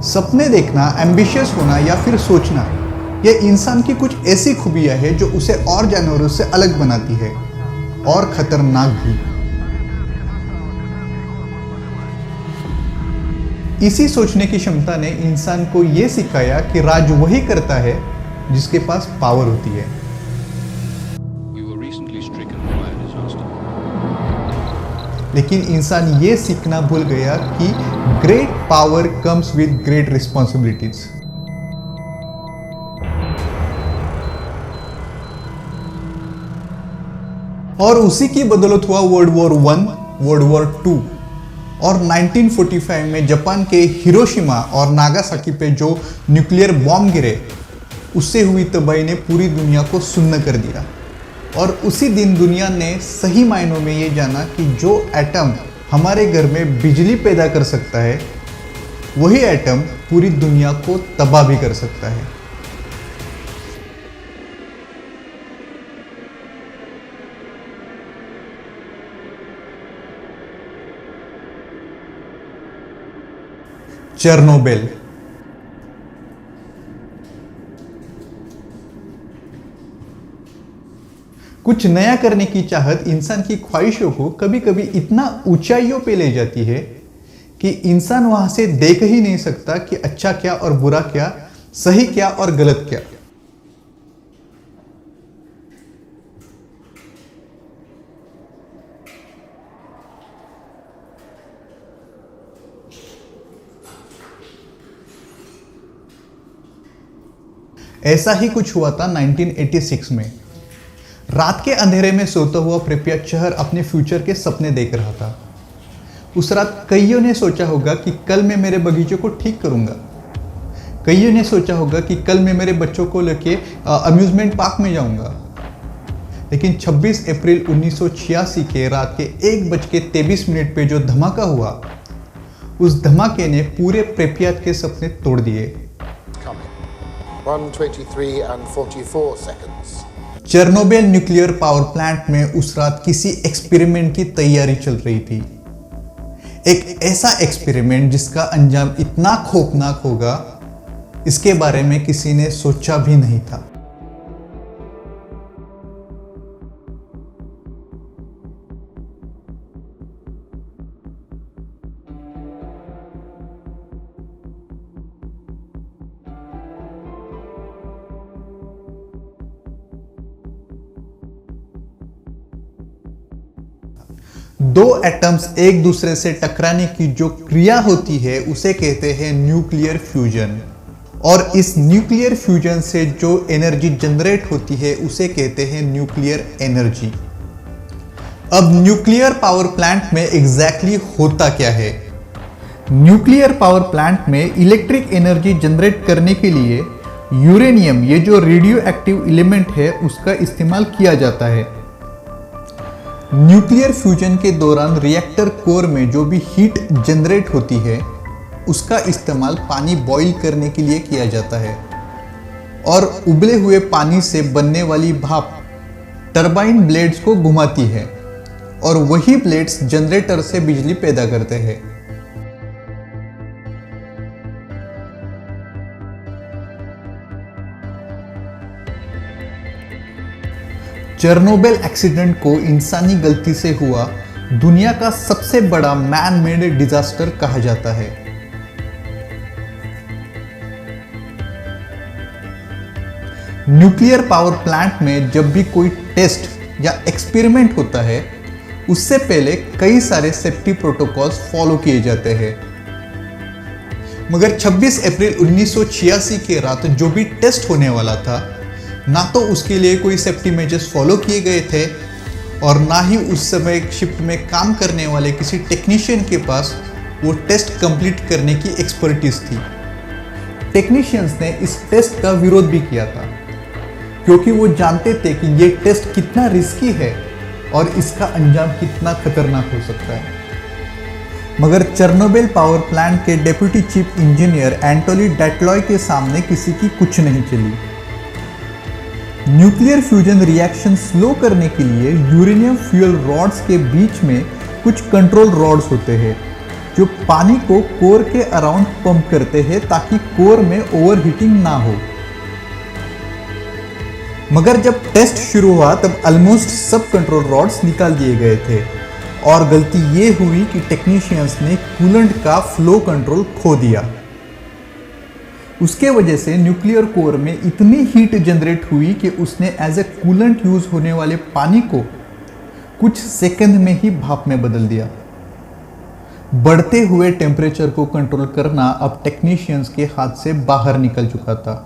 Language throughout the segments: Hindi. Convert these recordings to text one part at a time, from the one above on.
सपने देखना, एम्बिशियस होना या फिर सोचना, यह इंसान की कुछ ऐसी खूबियां है जो उसे और जानवरों से अलग बनाती है, और खतरनाक भी। इसी सोचने की क्षमता ने इंसान को यह सिखाया कि राज वही करता है जिसके पास पावर होती है। लेकिन इंसान ये सीखना भूल गया कि great power comes with great responsibilities. और उसी की बदौलत हुआ वर्ल्ड वॉर 1, वर्ल्ड वॉर 2 और 1945 में जापान के हिरोशिमा और नागासाकी पे जो न्यूक्लियर बॉम्ब गिरे, उससे हुई तबाही ने पूरी दुनिया को सुन्न कर दिया। और उसी दिन दुनिया ने सही मायनों में ये जाना कि जो एटम हमारे घर में बिजली पैदा कर सकता है, वही एटम पूरी दुनिया को तबाह भी कर सकता है। चेरनोबिल। कुछ नया करने की चाहत इंसान की ख्वाहिशों को कभी कभी इतना ऊंचाइयों पे ले जाती है कि इंसान वहां से देख ही नहीं सकता कि अच्छा क्या और बुरा क्या, सही क्या और गलत क्या। ऐसा ही कुछ हुआ था 1986 में। रात के अंधेरे में सोता हुआ प्रिप्यात शहर अपने फ्यूचर के सपने देख रहा था। उस रात कईयों ने सोचा होगा कि कल मैं मेरे बगीचे को ठीक करूंगा। कईयों ने सोचा होगा कि कल मैं मेरे बच्चों को लेके अम्यूजमेंट पार्क में जाऊंगा। लेकिन 26 अप्रैल 1986 के रात के 1:23 पे जो धमाका हुआ, उस धमाके ने पूरे प्रिप्यात के सपने तोड़ दिए। 1:23 and 44 seconds. Chernobyl nuclear power plant में उस रात किसी एक्सपेरिमेंट की तैयारी चल रही थी। एक ऐसा एक्सपेरिमेंट जिसका अंजाम इतना खौफनाक होगा, इसके बारे में किसी ने सोचा भी नहीं था। दो एटम्स एक दूसरे से टकराने की जो क्रिया होती है, उसे कहते हैं न्यूक्लियर फ्यूजन। और इस न्यूक्लियर फ्यूजन से जो एनर्जी जनरेट होती है, उसे कहते हैं न्यूक्लियर एनर्जी। अब न्यूक्लियर पावर प्लांट में एग्जैक्टली होता क्या है? न्यूक्लियर पावर प्लांट में इलेक्ट्रिक एनर्जी जनरेट करने के लिए यूरेनियम, ये जो रेडियो एक्टिव एलिमेंट है, उसका इस्तेमाल किया जाता है। न्यूक्लियर फ्यूजन के दौरान रिएक्टर कोर में जो भी हीट जनरेट होती है, उसका इस्तेमाल पानी बॉईल करने के लिए किया जाता है। और उबले हुए पानी से बनने वाली भाप टरबाइन ब्लेड्स को घुमाती है, और वही ब्लेड्स जनरेटर से बिजली पैदा करते हैं। चेरनोबिल एक्सीडेंट को इंसानी गलती से हुआ दुनिया का सबसे बड़ा मैन मेड डिजास्टर कहा जाता है। न्यूक्लियर पावर प्लांट में जब भी कोई टेस्ट या एक्सपेरिमेंट होता है, उससे पहले कई सारे सेफ्टी प्रोटोकॉल्स फॉलो किए जाते हैं। मगर 26 अप्रैल 1986 के रात जो भी टेस्ट होने वाला था, ना तो उसके लिए कोई सेफ्टी मेजर्स फॉलो किए गए थे, और ना ही उस समय शिफ्ट में काम करने वाले किसी टेक्नीशियन के पास वो टेस्ट कंप्लीट करने की एक्सपर्टीज थी। टेक्नीशियंस ने इस टेस्ट का विरोध भी किया था, क्योंकि वो जानते थे कि ये टेस्ट कितना रिस्की है और इसका अंजाम कितना खतरनाक हो सकता है। मगर चेरनोबिल पावर प्लांट के डेप्यूटी चीफ इंजीनियर एंटोनी डेटलॉय के सामने किसी की कुछ नहीं चली। न्यूक्लियर फ्यूजन रिएक्शन स्लो करने के लिए यूरेनियम फ्यूल रॉड्स के बीच में कुछ कंट्रोल रॉड्स होते हैं। जो पानी को कोर के अराउंड पंप करते हैं ताकि कोर में ओवरहीटिंग ना हो। मगर जब टेस्ट शुरू हुआ तब ऑलमोस्ट सब कंट्रोल रॉड्स निकाल दिए गए थे और गलती ये हुई कि टेक्नीशियंस ने कूलेंट का फ्लो कंट्रोल खो दिया। उसके वजह से न्यूक्लियर कोर में इतनी हीट जनरेट हुई कि उसने एज ए कूलेंट यूज होने वाले पानी को कुछ सेकंड में ही भाप में बदल दिया। बढ़ते हुए टेम्परेचर को कंट्रोल करना अब टेक्नीशियंस के हाथ से बाहर निकल चुका था।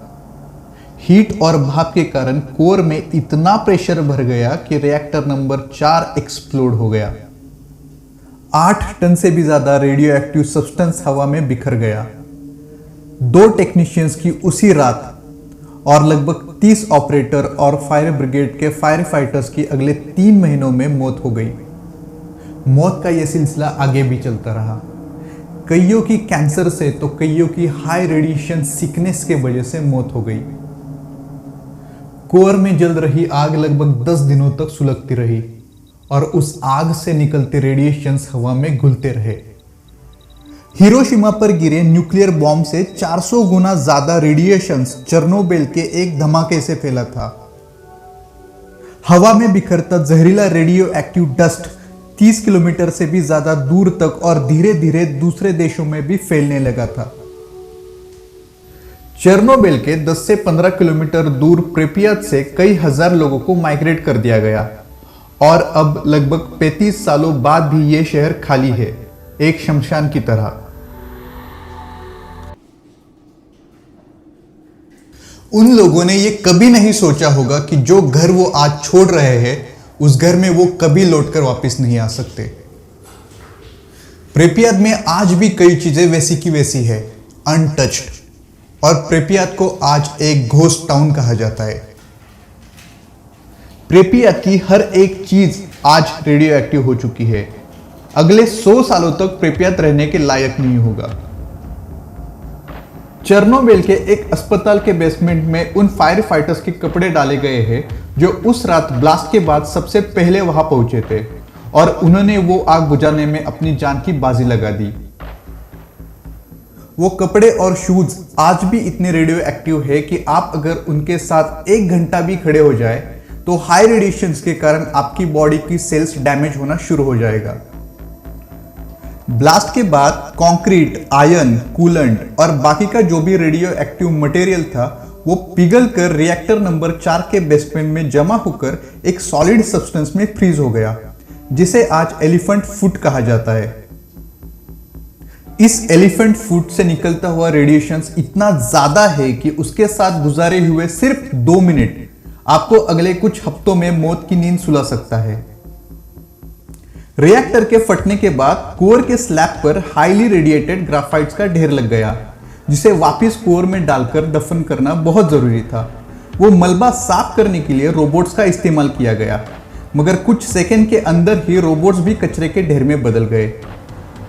हीट और भाप के कारण कोर में इतना प्रेशर भर गया कि रिएक्टर नंबर 4 एक्सप्लोड हो गया। 8 टन से भी ज्यादा रेडियो एक्टिव सब्सटेंस हवा में बिखर गया। 2 टेक्नीशियंस की उसी रात और लगभग 30 ऑपरेटर और फायर ब्रिगेड के फायर फाइटर्स की अगले 3 महीनों में मौत हो गई। मौत का यह सिलसिला आगे भी चलता रहा। कईयों की कैंसर से तो कईयों की हाई रेडिएशन सिकनेस के वजह से मौत हो गई। कोर में जल रही आग लगभग 10 दिनों तक सुलगती रही और उस आग से निकलते रेडिएशंस हवा में घुलते रहे। हिरोशिमा पर गिरे न्यूक्लियर बॉम्ब से 400 गुना ज्यादा रेडिएशंस चेर्नोबिल के एक धमाके से फैला था। हवा में बिखरता जहरीला रेडियो एक्टिव डस्ट 30 किलोमीटर से भी ज्यादा दूर तक और धीरे धीरे दूसरे देशों में भी फैलने लगा था। चेर्नोबिल के 10 से 15 किलोमीटर दूर प्रिपियात से कई हजार लोगों को माइग्रेट कर दिया गया और अब लगभग 35 सालों बाद भी यह शहर खाली है, एक शमशान की तरह। उन लोगों ने यह कभी नहीं सोचा होगा कि जो घर वो आज छोड़ रहे हैं उस घर में वो कभी लौटकर वापस नहीं आ सकते। प्रिपियात में आज भी कई चीजें वैसी की वैसी है, अनटच्ड, और प्रिपियात को आज एक घोस्ट टाउन कहा जाता है। प्रिपियात की हर एक चीज आज रेडियो एक्टिव हो चुकी है। अगले 100 सालों तक प्रिपियात रहने के लायक नहीं होगा। चेर्नोबिल के एक अस्पताल के बेसमेंट में उन फायर फाइटर्स के कपड़े डाले गए हैं जो उस रात ब्लास्ट के बाद सबसे पहले वहां पहुंचे थे और उन्होंने वो आग बुझाने में अपनी जान की बाजी लगा दी। वो कपड़े और शूज आज भी इतने रेडियो एक्टिव है कि आप अगर उनके साथ 1 घंटा भी खड़े हो जाए तो हाई रेडिएशंस के कारण आपकी बॉडी की सेल्स डैमेज होना शुरू हो जाएगा। ब्लास्ट के बाद कंक्रीट, आयरन, कूलेंट और बाकी का जो भी रेडियो एक्टिव मटेरियल था वो पिघलकर रिएक्टर नंबर 4 के बेसमेंट में जमा होकर एक सॉलिड सब्सटेंस में फ्रीज हो गया, जिसे आज एलिफेंट फुट कहा जाता है। इस एलिफेंट फुट से निकलता हुआ रेडिएशंस इतना ज्यादा है कि उसके साथ गुजारे हुए सिर्फ 2 मिनट आपको अगले कुछ हफ्तों में मौत की नींद सुला सकता है। रिएक्टर के फटने के बाद कोर के स्लैब पर हाईली रेडिएटेड ग्राफाइट्स का ढेर लग गया, जिसे वापस कोर में डालकर दफन करना बहुत जरूरी था। वो मलबा साफ करने के लिए रोबोट्स का इस्तेमाल किया गया, मगर कुछ सेकंड के अंदर ही रोबोट्स भी कचरे के ढेर में बदल गए।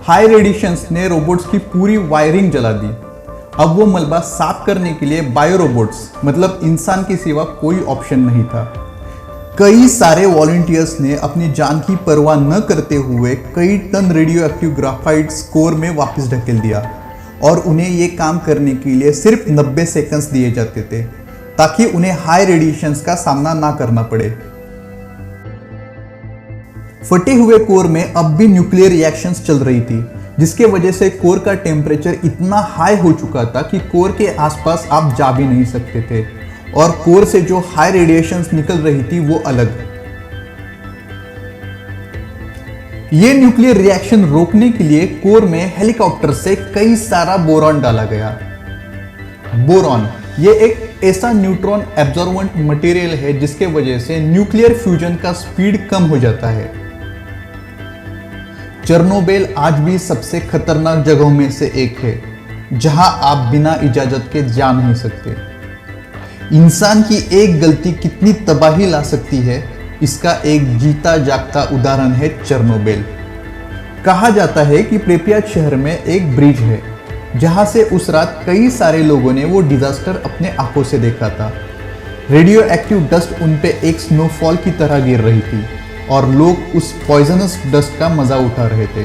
हाई रेडिएशंस ने रोबोट्स की पूरी वायरिंग जला दी। अब वो मलबा साफ करने के लिए बायो रोबोट्स मतलब इंसान के सिवा कोई ऑप्शन नहीं था। कई सारे वॉलंटियर्स ने अपनी जान की परवाह न करते हुए कई टन रेडियो एक्टिव ग्राफाइट्स कोर में वापस ढकेल दिया और उन्हें ये काम करने के लिए सिर्फ 90 सेकंड्स दिए जाते थे ताकि उन्हें हाई रेडिएशंस का सामना ना करना पड़े। फटे हुए कोर में अब भी न्यूक्लियर रिएक्शंस चल रही थी, जिसके वजह से कोर का टेम्परेचर इतना हाई हो चुका था कि कोर के आसपास आप जा भी नहीं सकते थे और कोर से जो हाई रेडिएशंस निकल रही थी वो अलग। ये न्यूक्लियर रिएक्शन रोकने के लिए कोर में हेलीकॉप्टर से कई सारा बोरॉन डाला गया। बोरॉन ये एक ऐसा न्यूट्रॉन एब्जॉर्बेंट मटेरियल है जिसके वजह से न्यूक्लियर फ्यूजन का स्पीड कम हो जाता है। चेर्नोबिल आज भी सबसे खतरनाक जगहों में से एक है जहां आप बिना इजाजत के जा नहीं सकते। इंसान की एक गलती कितनी तबाही ला सकती है, इसका एक जीता जागता उदाहरण है चेर्नोबिल। कहा जाता है कि प्रिपियात शहर में एक ब्रिज है जहां से उस रात कई सारे लोगों ने वो डिजास्टर अपने आंखों से देखा था। रेडियो एक्टिव डस्ट उन पे एक स्नोफॉल की तरह गिर रही थी और लोग उस पॉइजनस डस्ट का मजा उठा रहे थे।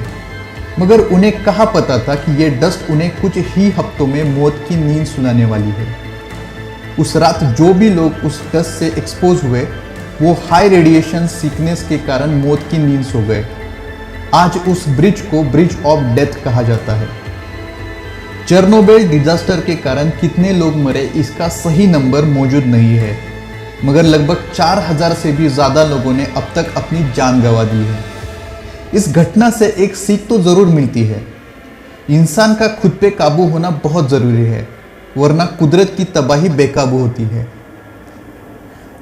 मगर उन्हें कहाँ पता था कि यह डस्ट उन्हें कुछ ही हफ्तों में मौत की नींद सुनाने वाली है। उस रात जो भी लोग उस डस्ट से एक्सपोज हुए वो हाई रेडिएशन सिकनेस के कारण मौत की नींद सो गए। आज उस ब्रिज को ब्रिज ऑफ डेथ कहा जाता है। चेरनोबिल डिजास्टर के कारण कितने लोग मरे इसका सही नंबर मौजूद नहीं है, मगर लगभग 4000 से भी ज़्यादा लोगों ने अब तक अपनी जान गंवा दी है। इस घटना से एक सीख तो ज़रूर मिलती है, इंसान का खुद पे काबू होना बहुत ज़रूरी है, वरना कुदरत की तबाही बेकाबू होती है।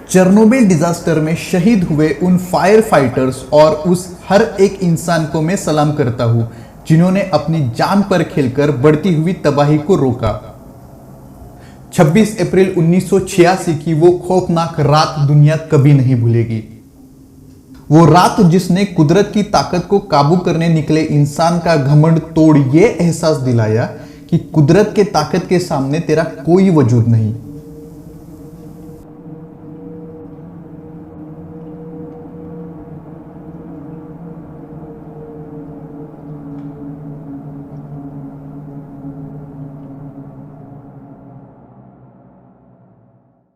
चेरनोबिल डिजास्टर में शहीद हुए उन फायर फाइटर्स और उस हर एक इंसान को मैं सलाम करता हूं जिन्होंने अपनी जान पर खेलकर बढ़ती हुई तबाही को रोका। 26 अप्रैल 1986 की वो खौफनाक रात दुनिया कभी नहीं भूलेगी। वो रात जिसने कुदरत की ताकत को काबू करने निकले इंसान का घमंड तोड़ ये एहसास दिलाया कि कुदरत के ताकत के सामने तेरा कोई वजूद नहीं।